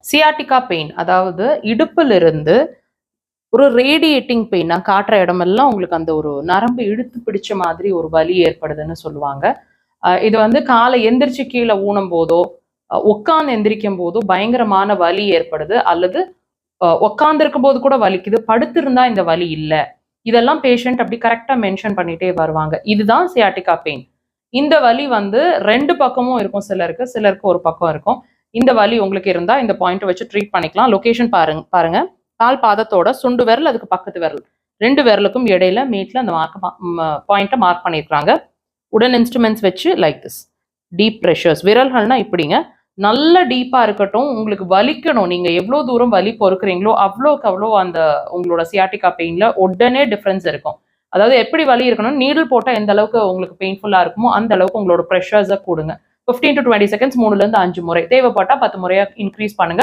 Sciatica pain, அதாவது இடுப்பிலிருந்து ஒரு radiating pain, நான் காட்டுற இடமெல்லாம் உங்களுக்கு அந்த ஒரு நரம்பு இழுத்து பிடிச்ச மாதிரி ஒரு வலி ஏற்படுதுன்னு சொல்லுவாங்க. இது வந்து காலை எந்திரிச்சு கீழே ஊனும் போதோ, உட்கார்ந்து எந்திரிக்கும் போதோ பயங்கரமான வலி ஏற்படுது, அல்லது உட்கார்ந்து இருக்கும் போது கூட வலிக்குது, படுத்திருந்தா இந்த வலி இல்லை. இதெல்லாம் பேஷண்ட் அப்படி கரெக்டா மென்ஷன் பண்ணிட்டே வருவாங்க. இதுதான் சியாட்டிகா பெயின். இந்த வலி வந்து 2 பக்கமும் இருக்கும் சிலருக்கு, சிலருக்கு ஒரு பக்கம் இருக்கும். இந்த வலி உங்களுக்கு இருந்தா இந்த பாயிண்ட் வச்சு ட்ரீட் பண்ணிக்கலாம். லொகேஷன் பாருங்க. கால் பாதத்தோட சுண்டு விரல், அதுக்கு பக்கத்து விரல் 2 விரலுக்கும் இடையில மீட்ல அந்த பாயிண்ட்டை மார்க் பண்ணியிருக்காங்க. உடன் இன்ஸ்ட்ருமெண்ட்ஸ் வச்சு லைக் திஸ். டீப் ப்ரெஷர்ஸ், விரல்கள்னா இப்படிங்க. நல்ல டீப்பா இருக்கட்டும். உங்களுக்கு வலிக்கணும், நீங்க எவ்வளவு தூரம் வலி பொறுக்குறீங்களோ அவ்வளோக்கு அவ்வளோ அந்த உங்களோட சியாட்டிகா பெயின்ல உடனே டிஃபரன்ஸ் இருக்கும். அதாவது எப்படி வலி இருக்கணும், நீடில் போட்டால் எந்த அளவுக்கு உங்களுக்கு பெயின்ஃபுல்லா இருக்குமோ அந்த அளவுக்கு உங்களோட ப்ரெஷர்ஸை கூடுங்க. 15 to 20 செகண்ட்ஸ் 3 to 5 முறை, தேவைப்பட்டா 10 முறையா இன்க்ரீஸ் பண்ணுங்க.